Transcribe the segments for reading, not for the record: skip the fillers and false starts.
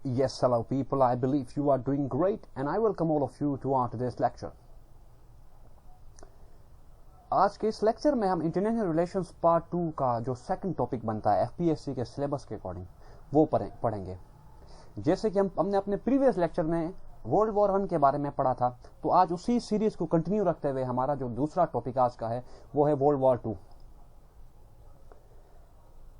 Yes, hello people, I believe you are doing great and I welcome all of you to our today's lecture. आज के इस lecture में हम international relations part 2 का जो second topic बनता है एफपीएससी के सिलेबस के अकॉर्डिंग वो पढ़ेंगे। जैसे कि हमने अपने प्रीवियस लेक्चर में वर्ल्ड वॉर 1 के बारे में पढ़ा था, तो आज उसी सीरीज को कंटिन्यू रखते हुए हमारा जो दूसरा टॉपिक आज का है वो है वर्ल्ड वॉर 2।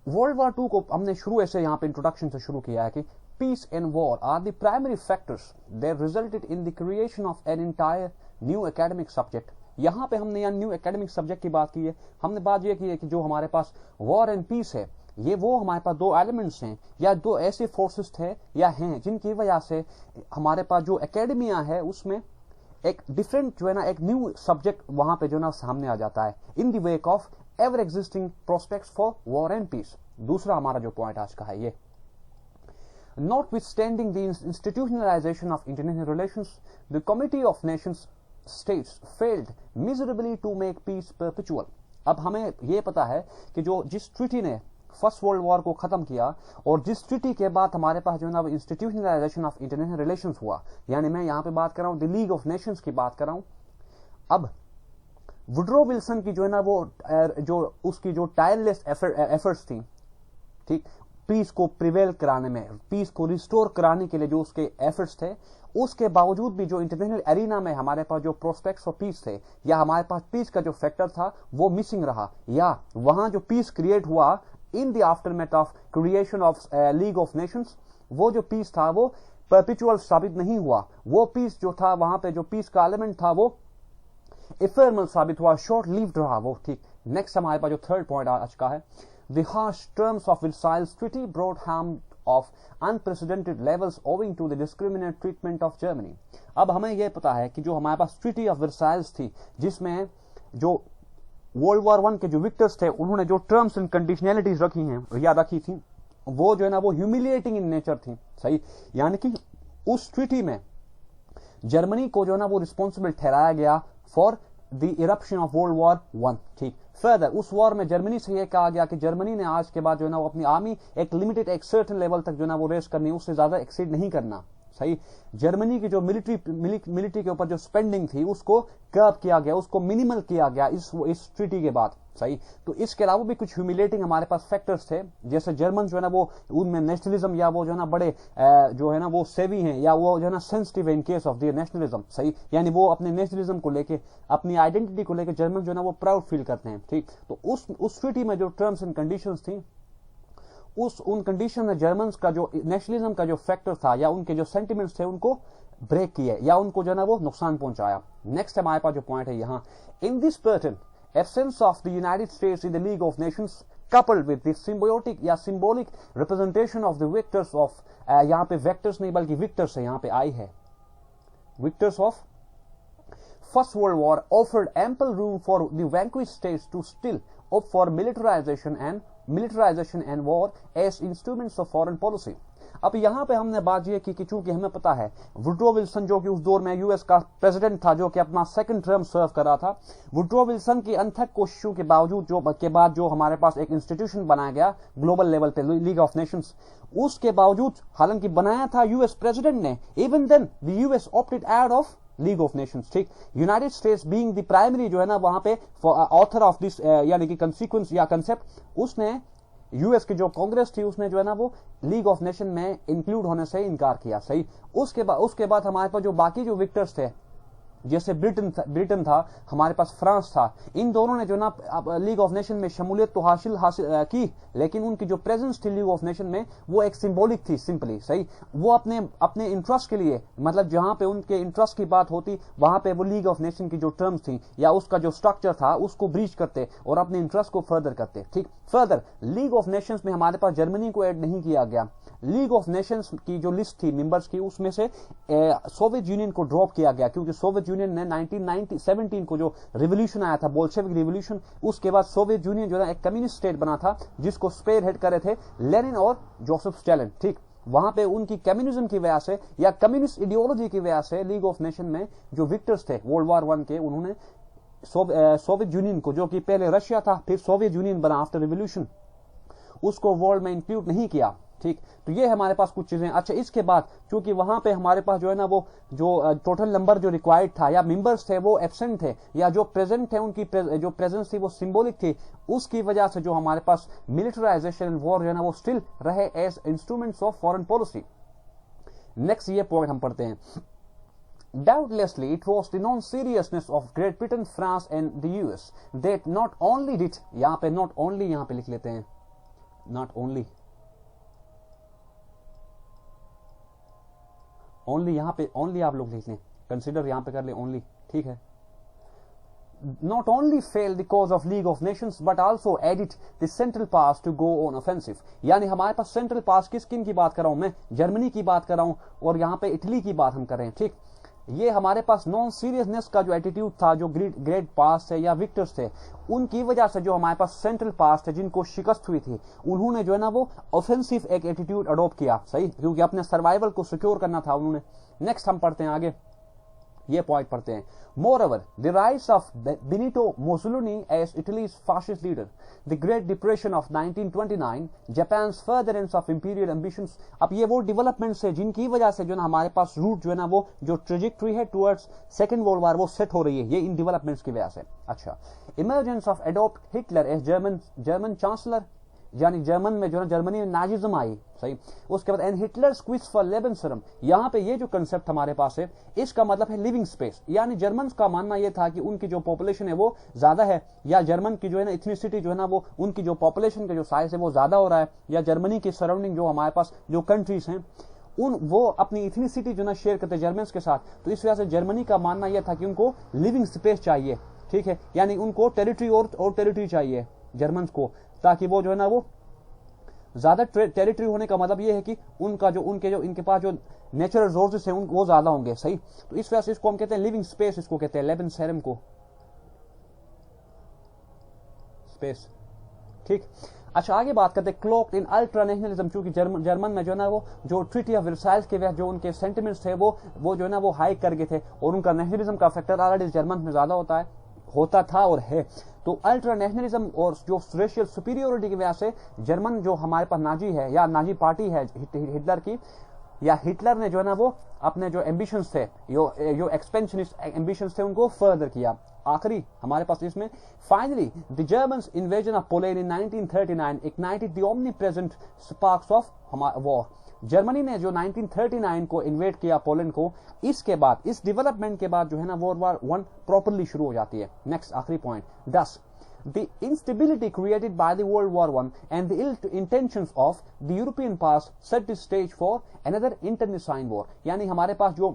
वर्ल्ड वॉर 2 को हमने शुरू ऐसे यहाँ पे इंट्रोडक्शन से शुरू किया है कि peace and war are the primary factors that resulted in the creation of an entire new academic subject। यहाँ पे हमने यहाँ न्यू एकेडमिक सब्जेक्ट की बात की है। हमने बात ये की है कि जो हमारे पास वॉर एंड पीस है, ये वो हमारे पास दो एलिमेंट्स हैं या दो ऐसे फोर्सेस थे या हैं जिनकी वजह से हमारे पास जो एकेडमिया है उसमें एक डिफरेंट जो है ना एक न्यू सब्जेक्ट वहां पे जो ना सामने आ जाता है in the wake of ever existing prospects for war and peace. दूसरा हमारा जो पॉइंट आज का है ये, notwithstanding the institutionalization of international relations, the Committee of Nations States failed miserably to make peace perpetual। अब हमें ये पता है कि जिस ट्रीटी ने फर्स्ट वर्ल्ड वॉर को खत्म किया और जिस ट्रीटी के बाद हमारे पास जो है ना इंस्टीट्यूशनलाइजेशन ऑफ इंटरनेशनल रिलेशंस हुआ, यानी मैं यहाँ पे बात कर रहा हूँ द लीग ऑफ नेशंस की बात कर रहा हूँ। अब वुडरो विल्सन की जो है ना वो जो उसकी जो टायरलेस एफर्ट्स थी, ठीक, पीस को प्रिवेल कराने में, पीस को रिस्टोर कराने के लिए जो उसके एफर्ट्स थे, उसके बावजूद भी जो इंटरनेशनल एरिना में हमारे पास जो प्रोस्पेक्ट्स ऑफ पीस थे या हमारे पास पीस का जो फैक्टर था वो मिसिंग रहा, या वहां जो पीस क्रिएट हुआ in the aftermath of creation of League of Nations, वो जो पीस था वो परपेचुअल साबित नहीं हुआ। वो पीस जो था वहां पे जो पीस का एलिमेंट था वो इफेमरल साबित हुआ, शॉर्ट लिव्ड रहा वो। ठीक, नेक्स्ट हमारे पास जो थर्ड पॉइंट आज का है, the harsh terms of Versailles Treaty brought harm of unprecedented levels owing to the discriminate treatment of Germany। अब हमें यह पता है कि जो हमारे पास ट्रीटी ऑफ वर्साइल्स थी जिसमें जो वर्ल्ड वॉर 1 के जो विक्टर्स थे उन्होंने जो टर्म्स एंड कंडीशनैलिटीज रखी हैं या रखी थी वो जो है ना वो ह्यूमिलिएटिंग इन नेचर थी। सही, यानी कि उस ट्रीटी में जर्मनी को जो है ना वो रिस्पॉन्सिबल ठहराया गया for the eruption of world war 1। ठीक, फर्दर उस वॉर में जर्मनी से यह कहा गया कि जर्मनी ने आज के बाद जो है ना वो अपनी आर्मी एक लिमिटेड एक सर्टेन लेवल तक जो है ना वो रेस करनी, उससे ज्यादा एक्सीड नहीं करना। सही, जर्मनी की जो मिलिट्री के ऊपर जो स्पेंडिंग थी उसको कर्ब किया गया, उसको मिनिमल किया गया इस ट्रीटी के बाद। सही, तो इसके अलावा भी कुछ ह्यूमिलेटिंग हमारे पास फैक्टर्स थे, जैसे जर्मन जो है ना वो उनमें नेशनलिज्म या वो जो है ना बड़े जो है ना वो सेवी हैं या वो जो है ना sensitive in case of the nationalism. सही, यानी वो अपने नेशनलिज्म को लेके अपनी आइडेंटिटी को लेके जर्मन जो है ना वो प्राउड फील करते हैं। ठीक, तो उस ट्रीटी में जो टर्म्स एंड कंडीशंस थी उन कंडीशन में जर्मन्स का जो नेशनलिज्म का जो फैक्टर था या उनके जो सेंटिमेंट्स थे उनको ब्रेक किए या उनको जो है ना वो नुकसान पहुंचाया। नेक्स्ट हमारे पास जो पॉइंट है यहाँ, in this pattern absence of the United States in the League of Nations coupled with the symbolic representation of the victors of यहाँ पे vectors नहीं बल्कि victors है यहाँ पे आई है, victors of First World War offered ample room for the vanquished states to still opt for militarization and war as instruments of foreign policy। अब यहाँ पे हमने बात ये की कि चूंकि हमें पता है वुडरो विल्सन जो कि उस दौर में यूएस का प्रेसिडेंट था जो कि अपना सेकंड टर्म सर्व कर रहा था, वुडरो विल्सन की अनथक कोशिशों के बावजूद के बाद जो हमारे पास एक इंस्टीट्यूशन बनाया गया ग्लोबल लेवल पे लीग ऑफ नेशंस, उसके बावजूद हालांकि बनाया था यूएस प्रेसिडेंट ने, even then the US opted out of League of Nations. ठीक, United States being the primary जो है ना वहां पे ऑथर ऑफ दिस यानी कि कंसीक्वेंस या कंसेप्ट, उसने यूएस की जो कांग्रेस थी उसने जो है ना वो लीग ऑफ नेशन में इंक्लूड होने से इनकार किया। सही, उसके बाद हमारे पास जो बाकी जो विक्टर्स थे जैसे ब्रिटेन था, हमारे पास फ्रांस था, इन दोनों ने जो ना लीग ऑफ नेशन में शमूलियत तो हासिल की, लेकिन उनकी जो प्रेजेंस थी लीग ऑफ नेशन में वो एक सिंबॉलिक थी सिंपली। सही, वो अपने इंटरेस्ट के लिए, मतलब जहां पे उनके इंटरेस्ट की बात होती वहां पे वो लीग ऑफ नेशन की जो टर्म्स थी या उसका जो स्ट्रक्चर था उसको ब्रीच करते और अपने इंटरेस्ट को फर्दर करते। ठीक, फर्दर लीग ऑफ नेशंस में हमारे पास जर्मनी को ऐड नहीं किया गया। लीग ऑफ नेशंस की जो लिस्ट थी मेंबर्स की उसमें से सोवियत यूनियन को ड्रॉप किया गया, क्योंकि सोवियत यूनियन ने 1917 को जो रिवोल्यूशन आया था बोल्शेविक रिवोल्यूशन, उसके बाद सोवियत यूनियन जो है एक कम्युनिस्ट स्टेट बना था जिसको स्पेयर हेड कर रहे थे लेनिन और जोसेफ स्टालिन। ठीक, वहां पे उनकी कम्युनिज्म की वजह से या कम्युनिस्ट आइडियोलॉजी की वजह से लीग ऑफ नेशन में जो विक्टर्स थे वर्ल्ड वॉर 1 के, उन्होंने सोवियत यूनियन को, जो कि पहले रशिया था फिर सोवियत यूनियन बना आफ्टर रिवोल्यूशन, उसको वर्ल्ड में इंक्लूड नहीं किया। ٹھیک. تو یہ ہمارے پاس کچھ چیزیں. اچھا اس کے بعد چونکہ وہاں پہ ہمارے پاس جو ہے نا وہ جو ٹوٹل نمبر جو ریکوائرڈ تھا یا ممبرس تھے وہ ایبسنٹ تھے یا جو پریزنٹ تھے ان کی جو پریزنس تھی وہ سمبولک تھی, اس کی وجہ سے جو ہمارے پاس ملٹرائزیشن اینڈ وار جو ہے نا وہ اسٹل رہے as instruments of foreign policy. Next یہ پوائنٹ ہم پڑھتے ہیں. Doubtlessly, it was the non-seriousness of Great Britain, France and the US that not only did, یہاں پہ not only یہاں پہ لکھ لیتے ہیں, not only یہاں پہ only آپ لوگ لکھ لیں, consider یہاں پہ کر لیں only, ٹھیک ہے. Not only failed the cause of League of Nations but also added the Central Powers to go on offensive. یعنی ہمارے پاس سینٹرل پاس کن کی بات کر رہا ہوں میں, جرمنی کی بات کر رہا ہوں اور یہاں پہ اٹلی کی بات ہم کر رہے ہیں, ٹھیک. یہ ہمارے پاس نان سیریسنس کا جو ایٹیٹیوڈ تھا, جو گریٹ پاس تھے یا وکٹرز تھے, ان کی وجہ سے جو ہمارے پاس سینٹرل پاس تھے جن کو شکست ہوئی تھی, انہوں نے جو ہے نا وہ اوفینسو ایک ایٹیٹیوڈ اڈاپٹ کیا, صحیح, کیونکہ اپنے سروائیول کو سیکیور کرنا تھا انہوں نے. نیکسٹ ہم پڑھتے ہیں آگے, یہ پوائنٹ پڑھتے ہیں. Moreover, the rise of Benito Mussolini as Italy's fascist leader, the Great Depression of 1929, Japan's furtherance of imperial ambitions. اب یہ وہ ڈیولپمنٹس ہے جن کی وجہ سے جو نا ہمارے پاس روٹ جو ہے نا وہ جو ٹریجیکٹری ہے ٹورڈز سیکنڈ ورلڈ وار وہ سیٹ ہو رہی ہے, یہ ان ڈیولپمنٹس کی وجہ سے. اچھا, emergence of Adolf Hitler as German chancellor, یعنی جرمن میں جو ہے جرمنی میں ناززم آئی, صحیح. اس کے بعد اینڈ ہٹلرز کوئز فار لیبنسرم, یہاں پہ یہ جو کنسپٹ ہمارے پاس ہے اس کا مطلب ہے لیونگ اسپیس, یعنی جرمنز کا ماننا یہ تھا کہ ان کی جو پاپولیشن ہے وہ زیادہ ہے, یا جرمن کی جو ہے نا ایتھنیسٹی جو ہے نا وہ ان کی جو پاپولیشن کا جو سائز ہے وہ زیادہ ہو رہا ہے, یا جرمنی کی سراؤنڈنگ جو ہمارے پاس جو کنٹریز ہیں وہ اپنی ایتھنیسٹی جو نا شیئر کرتے جرمنز کے ساتھ. تو اس وجہ سے جرمنی کا ماننا یہ تھا کہ ان کو لیونگ اسپیس چاہیے, ٹھیک ہے, یعنی ان کو ٹیریٹری اور ٹیریٹری چاہیے جرمنز کو, تاکہ وہ جو ہے نا وہ زیادہ ٹیریٹری ہونے کا مطلب یہ ہے کہ ان کے پاس جو نیچرل ریسورسز ہیں وہ زیادہ ہوں گے, صحیح. تو اس وجہ سے اس کو ہم کہتے ہیں لیونگ اسپیس, اس کو کہتے ہیں لیبن سیرم کو اسپیس, ٹھیک. اچھا آگے بات کرتے ہیں کلوکڈ ان الٹرا نیشنلزم, چونکہ جرمن میں جو ہے نا وہ جو ٹریٹی آف ورسائلز کے وقت جو ان کے سینٹیمنٹس تھے وہ جو ہے نا وہ ہائی کر گئے تھے, اور ان کا نیشنلزم کا فیکٹر آلریڈی جرمن میں زیادہ ہوتا تھا اور ہے. تو الٹرا نیشنلزم اور جو ریشیل سپیریورٹی کی وجہ سے جرمن جو ہمارے پاس نازی ہے یا نازی پارٹی ہے ہٹلر کی, یا ہٹلر نے جو ہے نا وہ اپنے جو ایمبیشنز تھے جو ایکسپینشنسٹ ایمبیشنز تھے ان کو فردر کیا. آخری ہمارے پاس اس میں finally the Germans invasion of Poland in 1939 ignited the omnipresent sparks of war. Germany نے جو 1939 کو انویٹ کیا پولینڈ کو, اس کے بعد اس ڈیولپمنٹ کے بعد جو ہے نا World War I پراپرلی شروع ہو جاتی ہے. نیکسٹ آخری point, thus the instability created by the World War I and the ill intentions of the European powers set the stage for another internecine war. یعنی ہمارے پاس جو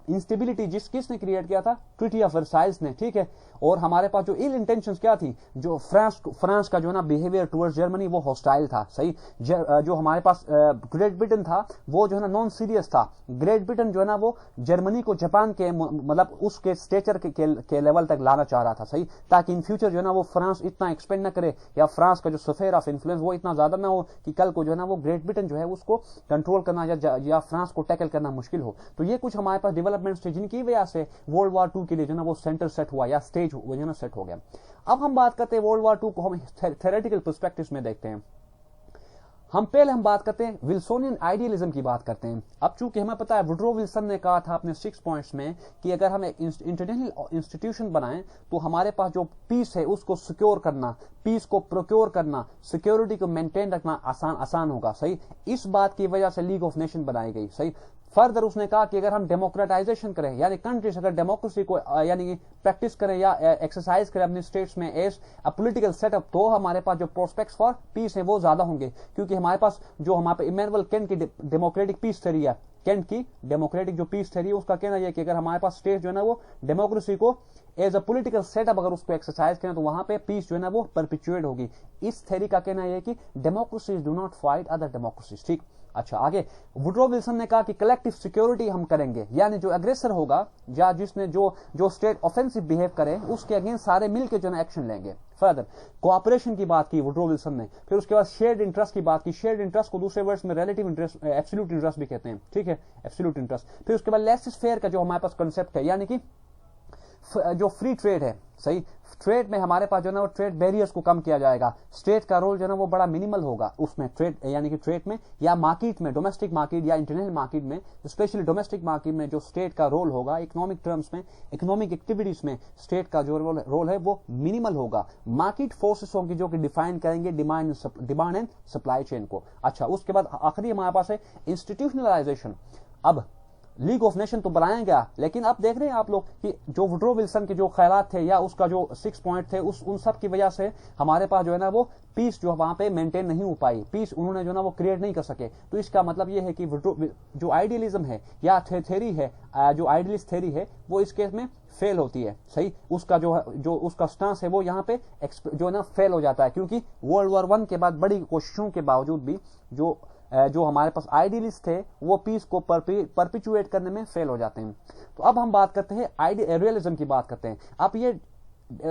انسٹیبلٹی کس نے create کیا تھا, ٹریٹی آف ورسائلز نے, ٹھیک ہے. اور ہمارے پاس جو ایل انٹینشنز کیا تھی, جو فرانس کا جو ہے نا بیہیویئر ٹورڈز جرمنی وہ ہاسٹائل تھا, صحیح. جو ہمارے پاس گریٹ برٹن تھا وہ جو ہے نا نان سیریس تھا. گریٹ برٹن جو ہے نا وہ جرمنی کو جاپان کے مطلب اس کے اسٹیچر کے لیول تک لانا چاہ رہا تھا, صحیح, تاکہ ان فیوچر جو ہے نا وہ فرانس اتنا ایکسپینڈ نہ کرے, یا فرانس کا جو سفیر آف انفلوئنس وہ اتنا زیادہ نہ ہو کہ کل کو جو ہے نا وہ گریٹ برٹن جو ہے اس کو کنٹرول کرنا یا فرانس کو ٹیکل کرنا مشکل ہو. تو یہ کچھ ہمارے پاس ڈیولپمنٹس تھے جن کی وجہ سے World War II کے لیے جو ہے نا وہ سینٹر سیٹ ہوا یا اسٹیج جو ہے نا سیٹ ہو گیا. اب ہم بات کرتے ہیں World War II کو ہم تھیوریٹیکل پرسپیکٹس میں دیکھتے ہیں. ہم بات کرتے ہیں ولسونین آئیڈیلزم کی بات کرتے ہیں. اب چونکہ ہمیں پتا ہے وڈرو ولسن نے کہا تھا اپنے 6 پوائنٹس میں کہ اگر ہم ایک انٹرنیشنل انسٹیٹیوشن بنائیں تو ہمارے پاس جو پیس ہے اس کو سیکیور کرنا, پیس کو پروکیور کرنا, سیکیورٹی کو مینٹین رکھنا آسان ہوگا, صحیح. اس بات کی وجہ سے لیگ آف نیشن بنائی گئی, صحیح. فردر اس نے کہا کہ اگر ہم ڈیموکریٹائزیشن کریں, یعنی کنٹریز اگر ڈیموکریسی کو یعنی پریکٹس کریں یا ایکسرسائز کریں اپنے اسٹیٹس میں as a political set up, تو ہمارے پاس جو پروسپیکٹس فار پیس ہیں وہ زیادہ ہوں گے. کیونکہ ہمارے پاس جو ہمارے ایمینوئل کینٹ کی ڈیموکریٹک پیس تھیوری ہے, کینٹ کی ڈیموکریٹک جو پیس تھیوری ہے اس کا کہنا یہ کہ اگر ہمارے پاس اسٹیٹ جو ہے نا وہ ڈیموکریسی کو as a political set up اگر اس کو ایکسرسائز کریں تو وہاں پہ پیس جو ہے نا وہ پرپیچویٹ ہوگی. اس تھیوری کا کہنا یہ کہ democracies do not fight other democracies, ٹھیک. اچھا آگے وڈرو ولسن نے کہا کہ کلیکٹیو سیکیورٹی ہم کریں گے, یعنی جو اگریسر ہوگا یا جس نے جو اسٹیٹ آفینسو بہیو کرے اس کے اگینسٹ سارے مل کے جو ہے ایکشن لیں گے. فردر کوآپریشن کی بات کی وڈرو ولسن نے, پھر اس کے بعد شیئرڈ انٹرسٹ کی بات کی. شیئرڈ انٹرسٹ کو دوسرے ورڈز میں ریلیٹیو انٹرسٹ, ایبسولوٹ انٹرسٹ بھی کہتے ہیں, ٹھیک ہے, ایبسولوٹ انٹرسٹ. پھر اس کے بعد لیس از فیئر کا جو ہمارے پاس کنسپٹ ہے, یعنی کہ जो फ्री ट्रेड है, सही, ट्रेड में हमारे पास जो है ना वो ट्रेड बैरियर्स को कम किया जाएगा, स्टेट का रोल जो है ना वो बड़ा मिनिमल होगा उसमें, ट्रेड यानी कि ट्रेड में या मार्केट में, डोमेस्टिक मार्केट या इंटरनेशनल मार्केट में, स्पेशली डोमेस्टिक मार्केट में जो स्टेट का रोल होगा इकोनॉमिक टर्म्स में, इकोनॉमिक एक्टिविटीज में स्टेट का जो रोल है वो मिनिमल होगा। मार्केट फोर्सेस होंगी जो कि डिफाइन करेंगे डिमांड एंड सप्लाई चेन को। अच्छा, उसके बाद आखिरी हमारे पास है इंस्टीट्यूशनलाइजेशन। अब लीग ऑफ नेशन तो बनाया गया, लेकिन अब देख रहे हैं आप लोग कि जो वुड्रो विल्सन के जो ख्यालात थे या उसका जो 6 पॉइंट थे उन सब की वजह से हमारे पास जो है ना वो पीस जो वहां पे मेंटेन नहीं हो पाई, पीस उन्होंने जो ना वो क्रिएट नहीं कर सके। तो इसका मतलब ये है कि जो आइडियलिज्म है या थेरी है, जो आइडियलिस्ट थेरी है वो इस केस में फेल होती है, सही, उसका जो उसका स्टांस है वो यहाँ पे जो है ना फेल हो जाता है, क्योंकि वर्ल्ड वॉर 1 के बाद बड़ी कोशिशों के बावजूद भी जो हमारे पास आइडियलिस्ट थे वो पीस को परपिचुएट करने में फेल हो जाते हैं। तो अब हम बात करते हैं रियलिज्म की बात करते हैं। अब ये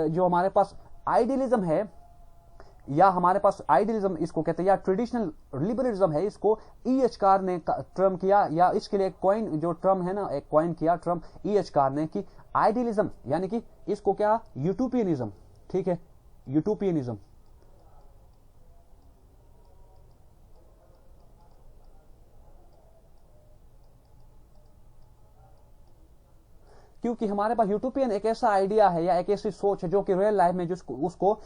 जो हमारे पास आइडियलिज्म है या हमारे पास आइडियलिज्म इसको कहते हैं या ट्रेडिशनल लिबरलिज्म है, इसको E.H. कार ने टर्म किया या इसके लिए कॉइन जो टर्म है ना एक कॉइन किया टर्म E.H. कार ने कि आइडियलिज्म यानी कि इसको क्या यूटोपियनिज्म, ठीक है, यूटोपियनिज्म। क्योंकि हमारे पास यूटोपियन एक ऐसा आइडिया है या एक ऐसी सोच है जो कि रियल लाइफ में जिसको उसको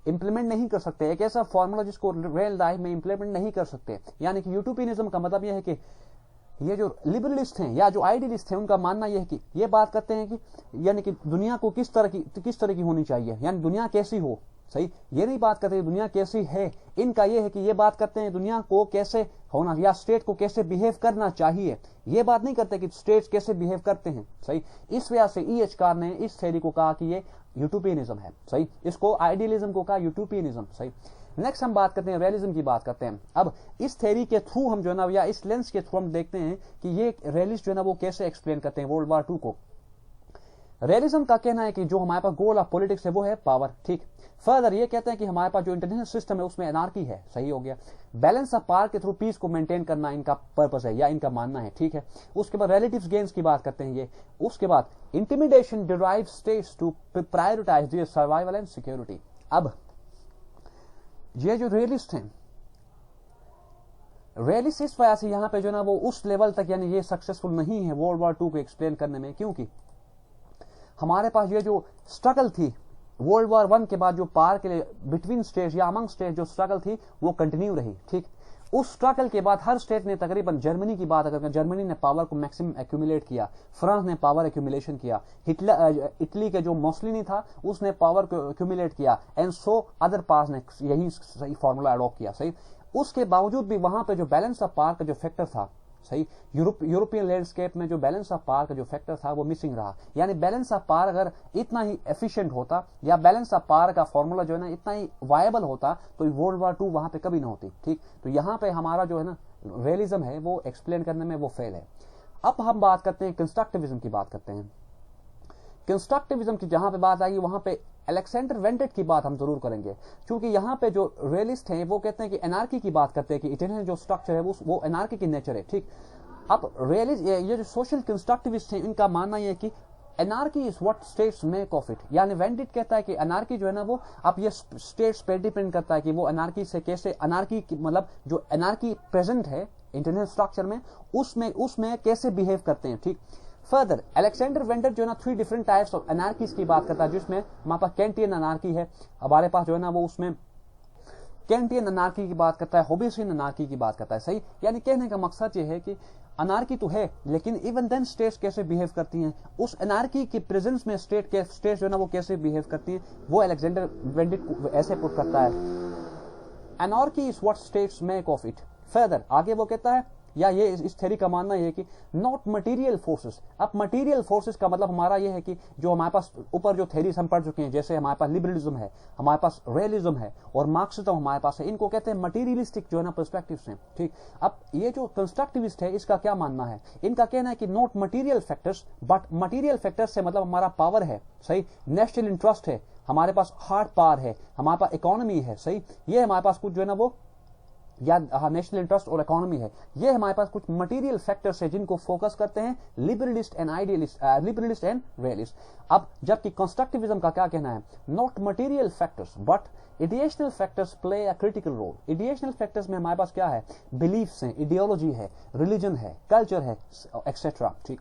इंप्लीमेंट नहीं कर सकते, एक ऐसा फॉर्मूला जिसको रियल लाइफ में इंप्लीमेंट नहीं कर सकते। यानी कि यूटोपियनिज्म का मतलब यह है कि ये जो लिबरलिस्ट हैं या जो आइडियलिस्ट हैं उनका मानना यह है कि ये बात करते हैं कि यानी कि दुनिया को किस तरह की होनी चाहिए, यानी दुनिया कैसी हो, सही, ये नहीं बात करते दुनिया कैसी है। इनका ये है कि ये बात करते हैं दुनिया को कैसे होना या स्टेट को कैसे बिहेव करना चाहिए, ये बात नहीं करते कि स्टेट्स कैसे बिहेव करते हैं, सही। इस वजह से E.H. कार ने इस थ्योरी को कहा कि ये यूटोपियनिज्म है, सही, इसको आइडियलिज्म को कहा यूटोपियनिज्म, सही। नेक्स्ट हम बात करते हैं रियलिज्म की बात करते हैं। अब इस थ्योरी के थ्रू हम जो है ना या इस लेंस के थ्रू हम देखते हैं कि ये रियलिस्ट जो है ना वो कैसे एक्सप्लेन करते हैं वर्ल्ड वॉर 2 को। रियलिज्म का कहना है कि जो हमारे पास गोल ऑफ पॉलिटिक्स है वो है पावर, ठीक। फर्दर ये कहते हैं कि हमारे पास जो इंटरनेशनल सिस्टम है उसमें एनार्की है, सही हो गया। बैलेंस ऑफ पावर के थ्रू पीस को मेंटेन करना इनका पर्पस है या इनका मानना है, ठीक है। उसके बाद रिलेटिव गेन्स की बात करते हैं ये। उसके बाद intimidation derive states to prioritise their survival and security. अब ये जो रियलिस्ट हैं, रियलिस्ट इस वजह से यहां पे जो ना वो उस लेवल तक यानी ये सक्सेसफुल नहीं है वर्ल्ड वॉर 2 को एक्सप्लेन करने में, क्योंकि हमारे पास ये जो स्ट्रगल थी वर्ल्ड वॉर 1 के बाद जो पावर के लिए बिटवीन स्टेट या अमंग स्टेट जो स्ट्रगल थी वो कंटिन्यू रही, ठीक। उस स्ट्रगल के बाद हर स्टेट ने तकरीबन जर्मनी की बात अगर जर्मनी ने पावर को मैक्सिमम एक्यूमुलेट किया, फ्रांस ने पावर एक्यूमुलेशन किया, इटली के जो मोसलिनी था उसने पावर को एक्यूमुलेट किया, एंड सो अदर पार्ट्स ने यही सही फॉर्मूला अडॉप्ट किया, सही। उसके बावजूद भी वहां पे जो बैलेंस ऑफ पावर का जो फैक्टर था, सही, यूरोपियन लैंडस्केप में जो बैलेंस ऑफ पावर का जो फैक्टर था वो मिसिंग रहा। यानी बैलेंस ऑफ पावर अगर इतना ही एफिशिएंट होता या बैलेंस ऑफ पावर का फॉर्मूला जो है ना इतना ही वायबल होता तो वर्ल्ड वॉर 2 वहां पे कभी ना होती, ठीक। तो यहां पे हमारा जो है ना रियलिज्म है वो एक्सप्लेन करने में वो फेल है। अब हम बात करते हैं कंस्ट्रक्टिविज्म की बात करते हैं। कंस्ट्रक्टिविज्म की जहां पे बात आएगी वहां पे अलेक्जेंडर वेंडेट की बात हम जरूर करेंगे, क्योंकि यहाँ पे जो रियलिस्ट हैं वो कहते हैं कि एनार्की की बात करते हैं कि इंटरनेशनल जो स्ट्रक्चर है वो एनार्की की नेचर है, ठीक। अब रियलिस्ट ये जो सोशल कंस्ट्रक्टिविस्ट हैं इनका मानना ये है कि anarchy is what states make of it. यानी वेंडेट कहता है कि एनार्की जो है ना वो अब ये स्टेट्स पे डिपेंड करता है कि वो एनार्की से कैसे, एनार्की मतलब जो एनार्की प्रेजेंट है इंटरनेशनल स्ट्रक्चर में उसमें कैसे बिहेव करते हैं, ठीक। फर्दर अलेक्जेंडर वेंडेट जो है ना 3 डिफरेंट टाइप्स ऑफ एनार्कीज की बात करता है, जिसमें हमारे पास कैंटियन एनार्की है, हमारे पास जो है ना वो उसमें कैंटियन एनार्की की बात करता है, होबेसियन एनार्की की बात करता है, सही। यानी कहने का मकसद ये है कि अनार्की तो है लेकिन इवन देन स्टेट्स कैसे बिहेव करती हैं, उस अनार्की के प्रेजेंस में स्टेट जो है ना वो कैसे बिहेव करती हैं, वो अलेक्जेंडर वेंडेट ऐसे पुट करता है, anarchy is what states make of it. Further आगे वो कहता है या ये इस थ्योरी का मानना ये है कि नॉट मटेरियल फोर्सेस। अब मटेरियल फोर्सेस का मतलब हमारा ये है कि जो हमारे पास ऊपर जो थ्योरीज हम पढ़ चुके हैं, जैसे हमारे पास लिबरलिज्म है, हमारे पास रियलिज्म है और मार्क्सिज्म हमारे पास है, इनको कहते हैं मटेरियलिस्टिक जो है ना पर्सपेक्टिव्स हैं, ठीक। अब ये जो कंस्ट्रक्टिविस्ट है इसका क्या मानना है, इनका कहना है कि not material factors but material factors से मतलब हमारा पावर है, सही, नेशनल इंटरेस्ट है, हमारे पास हार्ड पावर है, हमारे पास इकोनॉमी है, सही, ये हमारे पास कुछ जो है ना वो या नेशनल इंटरेस्ट और इकोनॉमी है, ये हमारे पास कुछ मटेरियल फैक्टर्स है जिनको फोकस करते हैं liberalist and idealist, liberalist and realist. अब जबकि कंस्ट्रक्टिविज्म का क्या कहना है, not material factors but ideational factors play a critical role. Ideational factors में हमारे पास क्या है, बिलीफ्स हैं, इडियोलॉजी है, रिलीजन है, कल्चर है, एक्सेट्रा। ठीक,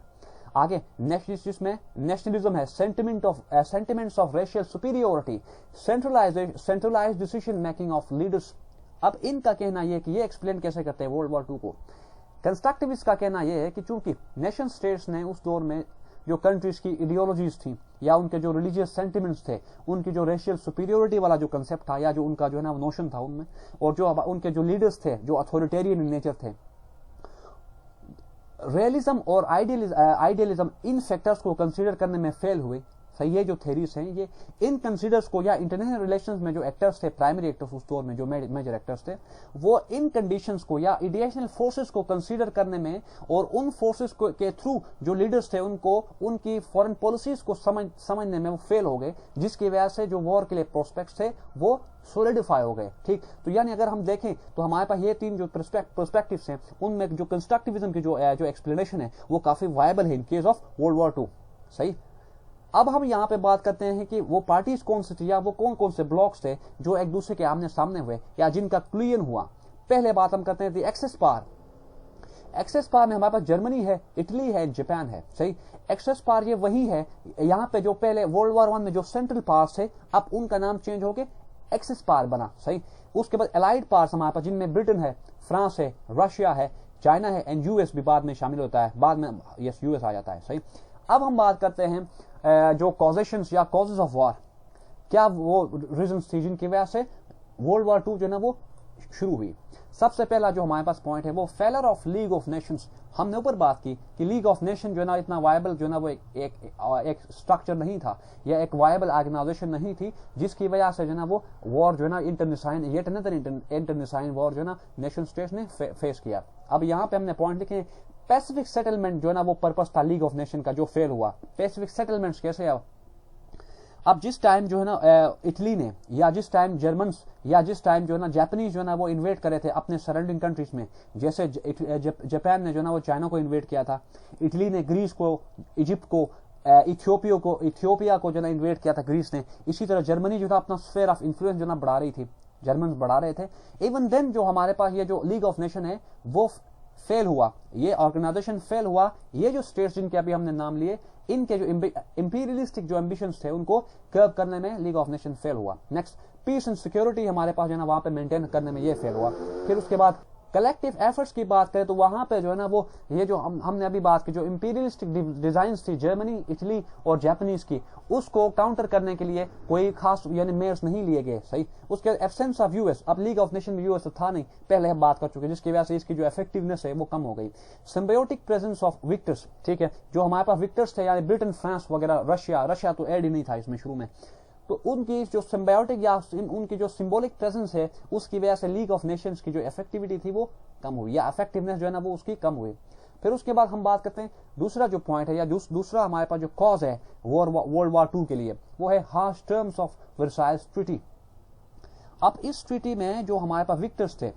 आगे जिसमें नेशनलिज्म है, sentiments of racial superiority, centralised decision making of leaders. अब इनका कहना यह कि ये एक्सप्लेन कैसे करते हैं वर्ल्ड वॉर II को। कंस्ट्रक्टिविस्ट का कहना यह है कि चूंकि नेशन स्टेट्स ने उस दौर में जो कंट्रीज की इडियोलॉजीज थी या उनके जो रिलीजियस सेंटिमेंट्स थे, उनकी जो रेशियल सुपीरियोरिटी वाला जो कंसेप्ट था या जो उनका जो है ना नोशन था उनमें, और जो उनके जो लीडर्स थे जो अथॉरिटेरियन इन नेचर थे, रियलिज्म और आइडियलिज्म इन फैक्टर्स को कंसीडर करने में फेल हुए। सही, ये जो थेरीज हैं ये इन कंसीडर्स को, या इंटरनेशनल रिलेशंस में जो एक्टर्स थे, प्राइमरी एक्टर्स उस दौर में जो मेजर एक्टर्स थे, वो इन कंडीशंस को या इडिएशनल फोर्सेस को कंसीडर करने में और उन फोर्सेस के थ्रू जो लीडर्स थे उनको उनकी फॉरेन पॉलिसीज को समझने में वो फेल हो गए, जिसकी वजह से जो वॉर के लिए प्रोस्पेक्ट्स थे वो सोलिडिफाई हो गए। ठीक, तो यानी अगर हम देखें तो हमारे पास ये तीन जो पर्सपेक्टिव्स हैं उनमें जो कंस्ट्रक्टिविज्म की जो एक्सप्लेनेशन है वो काफी वायबल है in case of world war II। सही, अब हम यहां पे बात करते हैं कि वो पार्टीज कौन सी थी या वो कौन कौन से ब्लॉक्स थे जो एक दूसरे के आमने सामने हुए या जिनका क्लियन हुआ। पहले बात हम करते हैं एक्सेस पावर। एक्सेस पावर में हमारे पास जर्मनी है, इटली है, जापान है। सही, एक्सेस पावर ये वही है, यहां पे जो पहले वर्ल्ड वॉर I में जो सेंट्रल पावर्स थे अब उनका नाम चेंज होके एक्सेस पावर बना। सही, उसके बाद अलाइड पावर्स हमारे पास जिनमें ब्रिटेन है, फ्रांस है, रशिया है, चाइना है एंड यूएस भी बाद में शामिल होता है, बाद में यस यूएस आ जाता है। सही, अब हम बात करते हैं जो कॉजेशंस या कॉजेज ऑफ वॉर, क्या वो रीजंस थी जिनकी वजह से वर्ल्ड वॉर II जो है ना वो शुरू हुई। सबसे पहला जो हमारे पास पॉइंट है वो failure of League of Nations. हमने ऊपर बात की कि लीग ऑफ नेशन जो है ना इतना वायबल जो है ना वो एक स्ट्रक्चर नहीं था या एक वायबल ऑर्गेनाइजेशन नहीं थी, जिसकी वजह से जो है ना वो वॉर जो है ना इंटरनेशनल वॉर जो है ना नेशन स्टेट्स ने फेस किया। अब यहाँ पे हमने पॉइंट लिखे, पैसिफिक सेटलमेंट जो है ना वो पर्पस था लीग ऑफ नेशन का जो फेल हुआ। पैसिफिक सेटलमेंट्स कैसे है, अब जिस टाइम जो है ना इटली ने या जिस टाइम जर्मन्स या जिस टाइम जो है ना जापानीज जो है ना वो इन्वेट करे थे अपने सराउंडिंग कंट्रीज में, जैसे जापान ने जो है ना वो चाइना को इन्वेट किया था, इटली ने ग्रीस को, इजिप्ट को, इथियोपिया को जो है ना इन्वेट किया था ग्रीस ने, इसी तरह जर्मनी जो था अपना स्फीयर ऑफ इन्फ्लुएंस जो ना बढ़ा रही थी, जर्मन बढ़ा रहे थे। इवन देन जो हमारे पास ये जो लीग ऑफ नेशन है वो फेल हुआ, ये ऑर्गेनाइजेशन फेल हुआ। ये जो स्टेट्स जिनके अभी हमने नाम लिए, इनके जो इंपीरियलिस्टिक जो एम्बिशंस थे उनको कर्व करने में लीग ऑफ नेशन फेल हुआ। नेक्स्ट, पीस एंड सिक्योरिटी हमारे पास जो है ना वहां पे मेंटेन करने में ये फेल हुआ। फिर उसके बाद कलेक्टिव एफर्ट्स की बात करें तो वहां पे जो है ना वो ये जो हमने अभी बात की जो इंपीरियलिस्टिक डिजाइन्स थी जर्मनी, इटली और जापानीज की, उसको काउंटर करने के लिए कोई खास यानी मेयर्स नहीं लिए गए। सही, उसके एब्सेंस ऑफ यूएस, अब लीग ऑफ नेशन में यूएस था नहीं, पहले हम बात कर चुके, जिसकी वजह से इसकी जो इफेक्टिवनेस है वो कम हो गई। सिम्बायोटिक प्रेजेंस ऑफ विक्टर्स, ठीक है, जो हमारे पास विक्टर्स थे यानी ब्रिटेन, फ्रांस वगैरह, रशिया तो एड ही नहीं था इसमें शुरू में, तो उनकी जो सिम्बायोटिक या उनकी जो सिंबॉलिक प्रेजेंस है उसकी वजह से लीग ऑफ नेशंस की जो इफेक्टिविटी थी वो कम हुई या इफेक्टिवनेस जो है ना वो उसकी कम हुई। फिर उसके बाद हम बात करते हैं दूसरा जो पॉइंट है या दूसरा हमारे पास जो कॉज है वर्ल्ड वॉर II के लिए, वो है harsh terms of Versailles treaty. अब इस ट्रीटी में जो हमारे पास विक्टर्स थे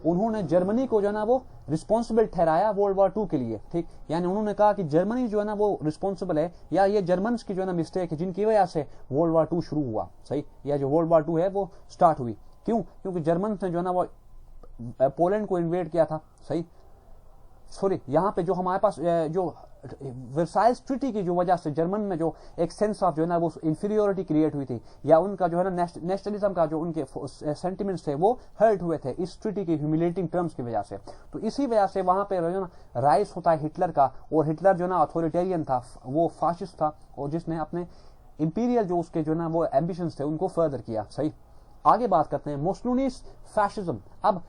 उन्होंने जर्मनी को जो है ना वो रिस्पॉन्सिबल ठहराया वर्ल्ड वॉर II के लिए। ठीक, यानी उन्होंने कहा कि जर्मनी जो है ना वो रिस्पॉन्सिबल है या ये जर्मन्स की जो है ना मिस्टेक है जिनकी वजह से वर्ल्ड वॉर II शुरू हुआ। सही, या जो वर्ल्ड वॉर II है वो स्टार्ट हुई। क्यों? क्योंकि जर्मन्स ने जो है ना वो पोलैंड को इन्वेड किया था। सही, सॉरी, यहाँ पे जो हमारे पास जो वर्साइल्स ट्रीटी की जो वजह से जर्मन में जो एक सेंस ऑफ जो है ना वो इंफीरियोरिटी क्रिएट हुई थी या उनका जो है ना नेशनलिज्म का जो उनके सेंटिमेंट्स थे वो हर्ट हुए थे इस ट्रीटी की ह्यूमिलेटिंग टर्म्स की वजह से। तो इसी वजह से वहां पे जो ना राइज होता है हिटलर का, और हिटलर जो ना अथॉरिटेरियन था, वो फाशिस्ट था, और जिसने अपने इंपीरियल जो उसके जो ना वो एम्बिशंस थे उनको फर्दर किया। सही, आगे बात करते हैं मुसोलिनीज फैशिज्म। अब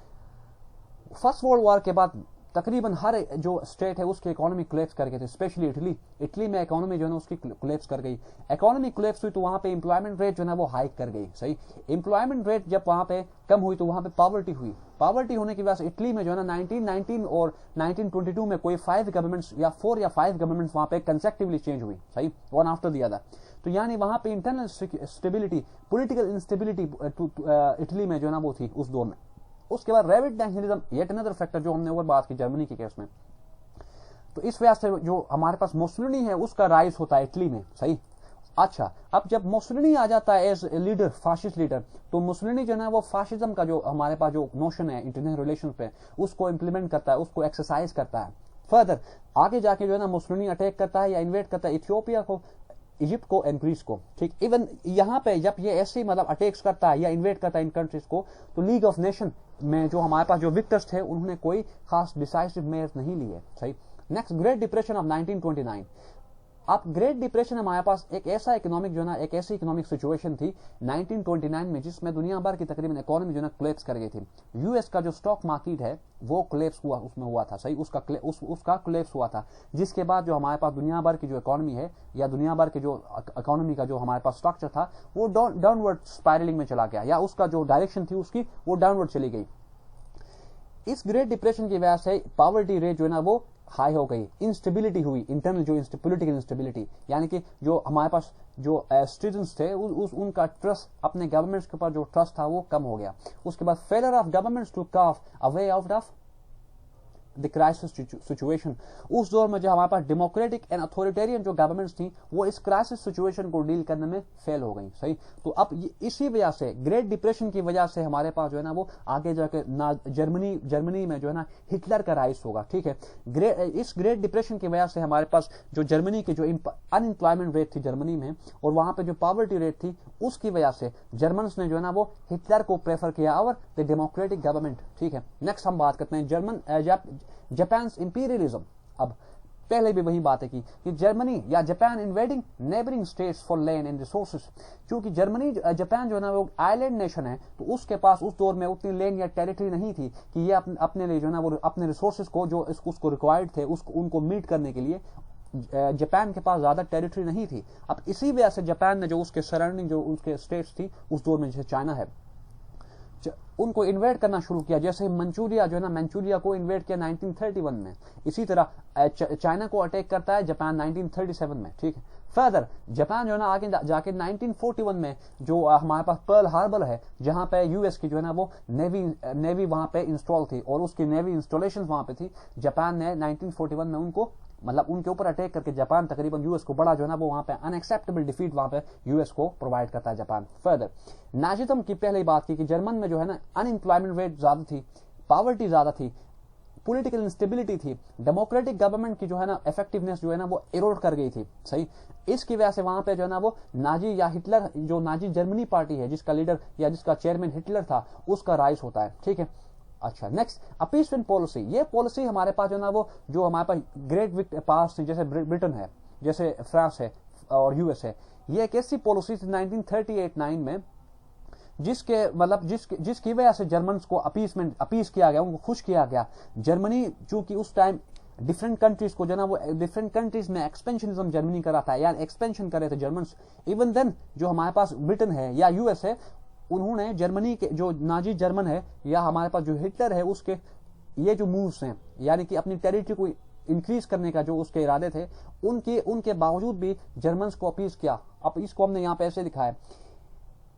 फर्स्ट वर्ल्ड वॉर के बाद तकरीबन हर जो स्टेट है उसकी इकोनॉमी कोलैप्स कर गई थी, स्पेशली इटली में इकोनॉमी जो है ना उसकी कोलैप्स कर गई। इकोनॉमी कोलैप्स हुई तो वहां पे एम्प्लॉयमेंट रेट जो है ना वो हाइक कर गई। सही, एम्प्लॉयमेंट रेट जब वहां पे कम हुई तो वहां पे पॉवर्टी हुई। पॉवर्टी होने की वजह से इटली में जो है ना 1919 और 1922 में कोई 5 गवर्नमेंट्स या 4 या 5 गवर्नमेंट्स वहां पे कंसेक्टिवली चेंज हुई। सही, वन आफ्टर द अदर। तो यानी वहां पे internal stability, political instability Italy में जो है ना वो थी उस दौर में। उसके बाद rabid nationalism, yet another factor जो हमने और बात की जर्मनी के केस में। तो इस वजह से जो हमारे पास मुसोलिनी है उसका राइज होता है इटली में, सही। अच्छा, अब जब मुसोलिनी आ जाता है एज लीडर, फाशिस्ट लीडर, तो मुसोलिनी जो है वो फाशिज्म का जो हमारे पास जो नोशन है इंटरनेशनल रिलेशन पे, उसको इंप्लीमेंट करता है, उसको एक्सरसाइज करता है। फर्दर आगे जाके जो है ना मुसोलिनी अटैक करता है या इन्वेट करता है इथियोपिया को, इजिप्ट को एंड ग्रीस को, ठीक। इवन यहाँ पे जब ये ऐसे मतलब अटैक्स करता है या इन्वेट करता है इन कंट्रीज को, तो लीग ऑफ नेशन में जो हमारे पास जो विक्टर्स थे उन्होंने कोई खास डिसाइसिव मेजर्स नहीं लिए, सही। Next, great depression of 1929। अब ग्रेट डिप्रेशन हमारे पास एक ऐसा इकोनॉमिक जो ना एक ऐसी इकोनॉमिक सिचुएशन थी 1929 में जिसमें दुनिया भर की तकरीबन इकोनॉमी जो ना कोलैप्स कर गई थी। यूएस का जो स्टॉक मार्केट है वो कोलैप्स हुआ, उसमें हुआ था, सही, उसका कोलैप्स हुआ था, जिसके बाद जो हमारे पास दुनिया भर की जो इकोनॉमी है या दुनिया भर के जो इकोनॉमी का जो हमारे पास स्ट्रक्चर था वो डाउनवर्ड स्पाइरलिंग में चला गया, या उसका जो डायरेक्शन थी उसकी वो डाउनवर्ड चली गई। इस ग्रेट डिप्रेशन की वजह से पॉवर्टी रेट जो है ना वो हाई हो गई, इंस्टेबिलिटी हुई, इंटरनल जो पॉलिटिकल इंस्टेबिलिटी, यानी कि जो हमारे पास जो सिटीजन्स थे उनका ट्रस्ट अपने गवर्नमेंट्स के ऊपर जो ट्रस्ट था वो कम हो गया। उसके बाद failure of governments to carve a way out of the crisis situation. उस दौर में जो हमारे पास डेमोक्रेटिक एंड अथॉरिटेरियन जो गवर्नमेंट्स थी वो इस क्राइसिस सिचुएशन को डील करने में फेल हो गई, सही। तो अब इसी वजह से ग्रेट डिप्रेशन की वजह से हमारे पास जो है ना वो आगे जाके जर्मनी में जो है ना हिटलर का राइज होगा, ठीक है। इस ग्रेट डिप्रेशन की वजह से हमारे पास जो जर्मनी की जो अनएम्प्लॉयमेंट रेट थी जर्मनी में और वहां पे जो पॉवर्टी रेट थी उसकी वजह से जर्मन्स ने जो है ना वो हिटलर को प्रेफर किया ओवर द डेमोक्रेटिक गवर्नमेंट, ठीक है। नेक्स्ट हम बात करते हैं जापान इंपीरियलिज्म। अब पहले भी वही बात है कि जर्मनी या Japan invading neighbouring states for land and resources. क्योंकि जापान जो है ना वो आइलैंड नेशन है, तो उसके पास उस दौर में उतनी लैंड या टेरिटरी नहीं थी कि ये अपने लिए जो है ना वो अपने रिसोर्सेज को जो उसको रिक्वायर्ड थे उनको मीट करने के लिए जापान के पास ज्यादा टेरिटरी नहीं थी। अब इसी वजह से जापान ने जो उसके सराउंडिंग जो उसके स्टेट्स थी उस दौर में, जैसे चाइना है, उनको इन्वेट करना शुरू किया। जैसे मंचूरिया जो है ना मंचूरिया को इन्वेट किया 1931 में, इसी तरह चाइना को अटैक करता है जापान 1937 में, ठीक है। फर्दर जापान जो है ना आगे जाके 1941 में जो हमारे पास पर्ल हार्बर है जहां पे यूएस की जो है ना वो नेवी वहां पे इंस्टॉल थी और उसकी नेवी इंस्टॉलेशन वहां पे थी। जापान ने 1941 में उनको मतलब उनके ऊपर अटैक करके जापान तकरीबन यूएस को बड़ा जो है ना वो वहां पे अनएक्सेप्टेबल डिफीट वहां पे यूएस को प्रोवाइड करता है जापान। फर्दर नाजिज्म की पहले बात की कि जर्मन में जो है ना अनएम्प्लॉयमेंट रेट ज्यादा थी, पॉवर्टी ज्यादा थी, पॉलिटिकल इंस्टेबिलिटी थी, डेमोक्रेटिक गवर्नमेंट की जो है ना इफेक्टिवनेस जो है ना वो एरोड कर गई थी, सही। इसकी वजह से वहां पे जो है ना वो नाजी या हिटलर जो नाजी जर्मनी पार्टी है जिसका लीडर या जिसका चेयरमैन हिटलर था उसका राइज होता है, ठीक है। अच्छा, नेक्स्ट अपीसमेंट पॉलिसी। ये पॉलिसी हमारे पास जो ना वो जो हमारे पास ग्रेट पास्ट जैसे ब्रिटेन है, जैसे फ्रांस है और यूएस है, ये एक ऐसी पॉलिसी थी 1938-9 में जिसके मतलब जिसकी वजह से जर्मन्स को अपीस किया गया, उनको खुश किया गया। जर्मनी चूंकि उस टाइम डिफरेंट कंट्रीज को जो ना वो डिफरेंट कंट्रीज में एक्सपेंशनिज्म जर्मनी कर रहा था या एक्सपेंशन कर रहे थे जर्मन्स। इवन देन जो हमारे पास ब्रिटेन है या यूएस है, उन्होंने जर्मनी के जो नाजी जर्मन है या हमारे पास जो हिटलर है उसके ये जो मूव्स हैं यानी कि अपनी टेरिटरी को इंक्रीज करने का जो उसके इरादे थे उनके बावजूद भी जर्मन्स को अपीस किया। अब इसको हमने यहाँ पे ऐसे लिखा है,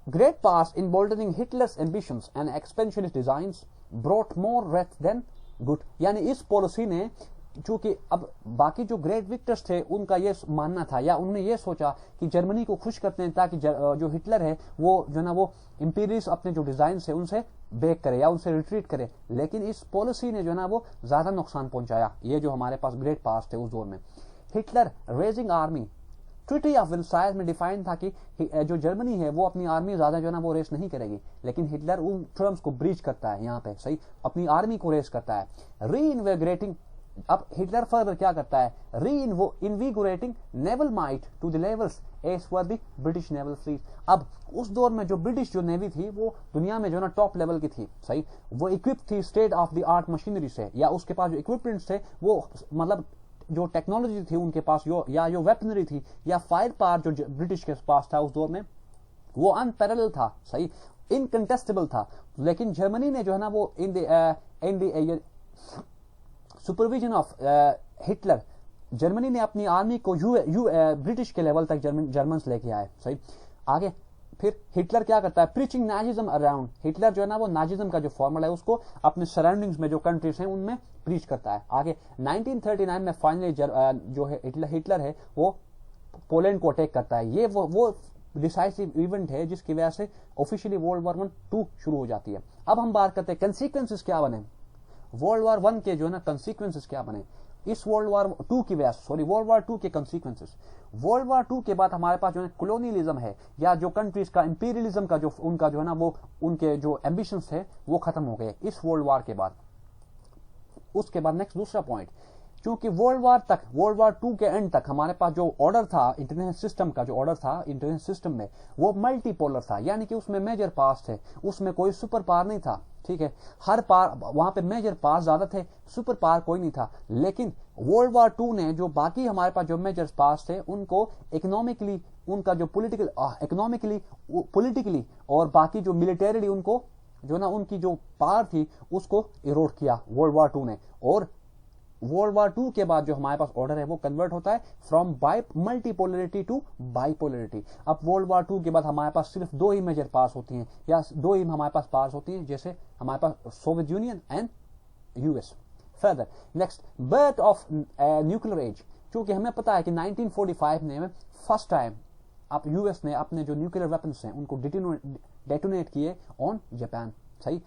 great past emboldening Hitler's ambitions and expansionist designs brought more wrath than good. यानी इस पॉलिसी ने चूंकि अब बाकी जो ग्रेट विक्टर्स थे उनका ये मानना था या उन्होंने ये सोचा कि जर्मनी को खुश करते हैं ताकि जो हिटलर है वो जो ना वो इंपीरियल्स अपने जो डिजाइन है उनसे बैक करे या उनसे रिट्रीट करे, लेकिन इस पॉलिसी ने जो ना वो ज्यादा नुकसान पहुंचाया। ये जो हमारे पास ग्रेट पास्ट थे उस दौर में। Hitler raising army, treaty of Versailles में डिफाइन था कि जो जर्मनी है वो अपनी आर्मी ज्यादा जो ना वो रेस नहीं करेगी, लेकिन हिटलर उन टर्म्स को ब्रीच करता है, यहाँ पे सही अपनी आर्मी को रेस करता है। री इन्वेग्रेटिंग, अब हिटलर फर्दर क्या करता है, reinvigorating naval might to the levels as per the British naval fleet. अब उस दौर में जो ब्रिटिश जो नेवी थी वो दुनिया में जो ना टॉप लेवल की थी, सही। वो इक्विप थी state of the art machinery से, या उसके पास जो इक्विपमेंट्स थे वो मतलब जो टेक्नोलॉजी थी उनके पास जो वेपनरी थी या फायर पावर जो ब्रिटिश के पास था उस दौर में वो अनपैरेलल था, सही, इनकंटेस्टेबल था। लेकिन जर्मनी ने जो है ना वो in the supervision of Hitler, Germany ने अपनी आर्मी को ब्रिटिश के लेवल तक जर्मन्स लेके आए, सही। आगे फिर हिटलर क्या करता है, प्रीचिंग नाजिज्म अराउंड, हिटलर जो है ना वो नाजिज्म का जो फॉर्मूला है उसको अपने सराउंडिंग्स में जो कंट्रीज हैं उनमें प्रीच करता है। आगे 1939 में फाइनली जो है हिटलर है वो पोलैंड को अटैक करता है। ये वो डिसाइसिव इवेंट है जिसकी वजह से ऑफिशियली वर्ल्ड वॉर 2 शुरू हो जाती है। अब हम बात करते हैं कंसिक्वेंसेस क्या बने, वर्ल्ड वॉर 1 के जो है ना कंसिक्वेंसेस क्या बने इस वर्ल्ड वॉर 2 की वजह से, वर्ल्ड वॉर 2 के कंसिक्वेंसेस। वर्ल्ड वॉर 2 के बाद हमारे पास जो है कॉलोनियलिज्म है या जो कंट्रीज का इंपीरियलिज्म का जो उनका जो है ना वो उनके जो एम्बिशंस है वो खत्म हो गए इस वर्ल्ड वॉर के बाद। उसके बाद नेक्स्ट दूसरा पॉइंट, क्योंकि वर्ल्ड वॉर 2 के एंड तक हमारे पास जो ऑर्डर था इंटरनेशनल सिस्टम का, जो ऑर्डर था इंटरनेशनल सिस्टम में वो मल्टीपोलर था, यानी कि उसमें मेजर पावर्स थे, उसमें कोई सुपर पावर नहीं था। ठीक है, हर पार वहां पे मेजर पावर ज्यादा थे, सुपर पावर कोई नहीं था। लेकिन वर्ल्ड वॉर 2 ने जो बाकी हमारे पास जो मेजर पावर्स थे उनको इकोनॉमिकली, उनका जो पॉलिटिकली और बाकी जो मिलिटरीली उनको जो ना उनकी जो पावर थी उसको इरोड किया वर्ल्ड वॉर 2 ने। और वर्ल्ड वॉर 2 के बाद जो हमारे पास ऑर्डर है वो कन्वर्ट होता है फ्रॉम मल्टीपोलरिटी टू बाइपोलरिटी। अब वर्ल्ड वॉर 2 के बाद हमारे पास सिर्फ 2 ही मेजर पावर्स होती हैं या 2 ही हमारे पास पावर्स होती हैं, जैसे हमारे पास Soviet Union and US. Further next, birth of nuclear age, क्योंकि हमें पता है कि 1945 में फर्स्ट टाइम अब यूएस ने अपने जो न्यूक्लियर वेपन्स हैं उनको डेटोनेट किए ऑन जापान। सही,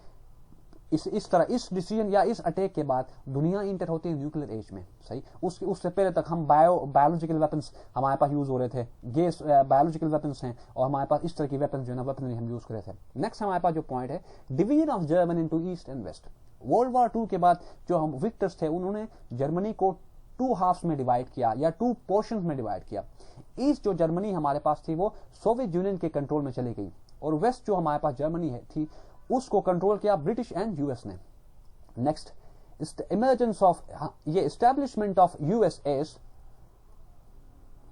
इस तरह इस डिसीजन या इस अटैक के बाद दुनिया इंटर होती है न्यूक्लियर एज में। सही, उससे पहले तक हम बायोलॉजिकल वेपन्स हमारे पास यूज हो रहे थे, गैस बायोलॉजिकल वेपन्स हैं और हमारे पास इस तरह की वेपन्स जो है ना वेपनरी हम यूज कर रहे थे। नेक्स्ट हमारे पास जो पॉइंट है, division of Germany into east and west. World war 2 के बाद जो हम विक्टर्स थे उन्होंने जर्मनी को 2 हाफ्स में डिवाइड किया या 2 पोर्शंस में डिवाइड किया। ईस्ट जो जर्मनी हमारे पास थी वो सोवियत यूनियन के कंट्रोल में चली गई और वेस्ट जो हमारे पास जर्मनी थी उसको कंट्रोल किया ब्रिटिश एंड यूएस ने। नेक्स्ट, इमर्जेंस ऑफ, ये एस्टैब्लिशमेंट ऑफ यूएसएस,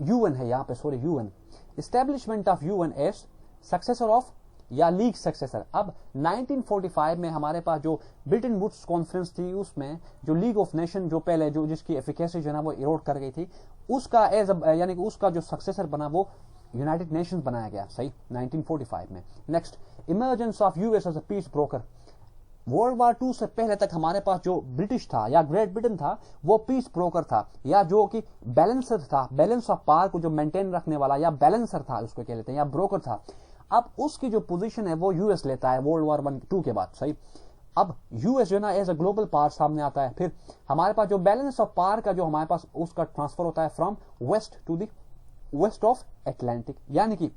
यूएन है यहाँ पे, sorry UN, establishment of UN S successor of या लीग सक्सेसर। अब 1945 में हमारे पास जो ब्रिटेन वुड्स कॉन्फ्रेंस थी उसमें जो लीग ऑफ नेशन जो पहले जो जिसकी एफिकेसी जो है ना वो इरोड कर गई थी उसका यानी कि उसका जो सक्सेसर बना वो यूनाइटेड नेशंस बनाया गया। सही, 1945 में। Next, emergence of US as a peace broker. World war 2 से पहले तक हमारे पास जो ब्रिटिश था या ग्रेट ब्रिटेन था वो पीस ब्रोकर था या जो कि बैलेंसर था, बैलेंस ऑफ पावर को जो मेंटेन रखने वाला या बैलेंसर था उसको कह लेते हैं, या ब्रोकर था। अब उसकी जो पोजीशन है वो यूएस लेता है वर्ल्ड वॉर 2 के बाद। सही, अब यूएस जो है ना एज अ ग्लोबल पावर सामने आता है। फिर हमारे पास जो बैलेंस ऑफ पावर का जो हमारे पास उसका ट्रांसफर होता है from west to the west of Atlantic, यानी कि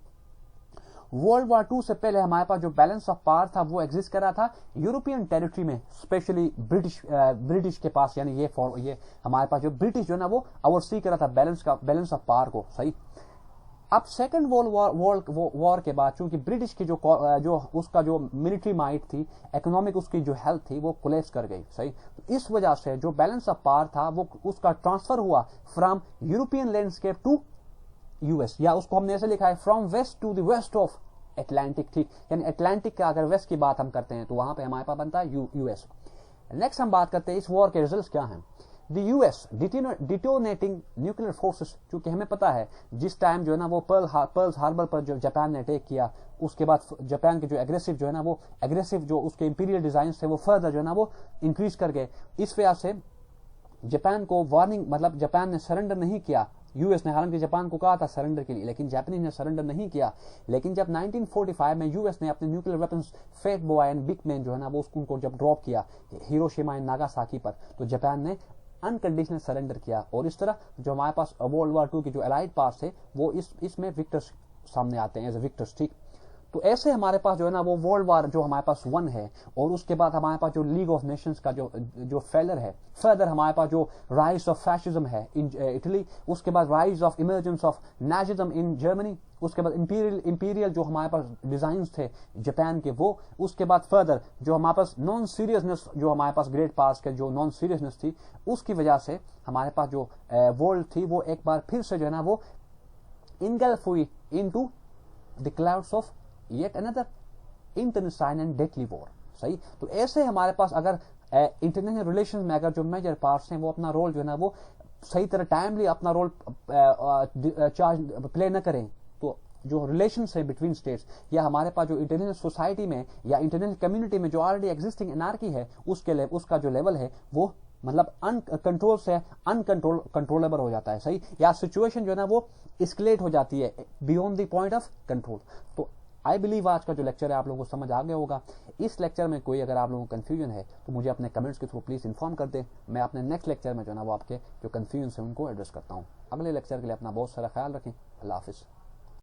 वर्ल्ड वॉर 2 से पहले हमारे पास जो बैलेंस ऑफ पावर था वो एग्जिस्ट कर रहा था यूरोपियन टेरिटरी में, स्पेशली ब्रिटिश के पास, यानी ये हमारे पास जो ब्रिटिश जो है ना वो ओवरसी कर रहा था बैलेंस ऑफ पावर को। सही, अब सेकंड वर्ल्ड वॉर के बाद चूंकि ब्रिटिश की जो उसका जो मिलिट्री माइट थी, इकोनॉमिक उसकी जो हेल्थ थी वो कोलैप्स कर गई। सही, तो इस वजह से जो बैलेंस ऑफ पावर था वो उसका ट्रांसफर हुआ from European landscape to US, या उसको हमने ऐसे लिखा है from west to the west of Atlantic. ठीक, यानी अटलांटिक का अगर वेस्ट की बात हम करते हैं तो वहां पे हमारे पास बनता है यूएस। नेक्स्ट हम बात करते हैं इस वॉर के रिजल्ट्स क्या हैं। The US detonating nuclear forces, क्योंकि हमें पता है जिस टाइम जो है ना वो पर्ल्स हार्बर पर जो जापान ने अटैक किया उसके बाद जापान के जो एग्रेसिव जो है ना वो एग्रेसिव जो उसके इंपीरियल डिजाइन थे वो फर्दर जो है ना वो इंक्रीज कर गए। इस वजह से जापान को वार्निंग, मतलब जापान ने सरेंडर नहीं किया। यूएस ने हालांकि जापान को कहा था सरेंडर के लिए, लेकिन जापानीज ने सरेंडर नहीं किया। लेकिन जब 1945 में यूएस ने अपने nuclear weapons fat boy and big man जो है ना वो उनको जब ड्रॉप किया हिरोशिमा एंड नागासाकी पर, तो जापान ने अनकंडीशनल सरेंडर किया। और इस तरह जो हमारे पास वर्ल्ड वॉर 2 के जो एलाइड पार्ट्स थे वो इसमें विक्टर्स सामने आते हैं एज ए विक्टर्स। ठीक, तो ऐसे हमारे पास जो है ना वो वर्ल्ड वॉर जो हमारे पास 1 है और उसके बाद हमारे पास जो लीग ऑफ नेशंस का जो फेलर है, फर्दर हमारे पास जो राइज ऑफ फैशिज्म है इन इटली, उसके बाद rise of emergence of Nazism in Germany, उसके बाद इंपीरियल जो हमारे पास डिजाइन थे जापान के वो, उसके बाद फर्दर जो हमारे पास नॉन सीरियसनेस जो हमारे पास ग्रेट पास के जो नॉन सीरियसनेस थी उसकी वजह से हमारे पास जो वर्ल्ड थी वो एक बार फिर से जो है ना वो इनगल्फ हुई into the clouds of yet another internecine and deadly war। सही, तो ऐसे हमारे पास अगर इंटरनेशनल रिलेशन में अगर जो मेजर पार्ट्स हैं वो अपना रोल जो है ना वो सही तरह टाइमली अपना रोल प्ले न करें तो جو ریلیشنس ہے بٹوین اسٹیٹس یا ہمارے پاس جو انٹرنیشنل سوسائٹی میں یا انٹرنیشنل کمیونٹی میں جو آلریڈی ایگزسٹنگ انارکی ہے اس کا جو لیول ہے وہ مطلب ان کنٹرول سے کنٹرولبل ہو جاتا ہے صحیح, یا سچویشن جو ہے نا وہ اسکلیٹ ہو جاتی ہے beyond the point of control. تو آئی بلیو آج کا جو لیکچر ہے آپ لوگوں کو سمجھ آ گیا ہوگا. اس لیکچر میں کوئی اگر آپ لوگوں کو کنفیوژن ہے تو مجھے اپنے کمنٹس کے تھرو پلیز انفارم کر دیں. میں اپنے نیکسٹ لیکچر میں جو ہے نا وہ آپ کے جو کنفیوژن ہے ان کو ایڈریس کرتا ہوں. اگلے لیکچر کے لیے اپنا بہت سارا خیال رکھیں. اللہ حافظ.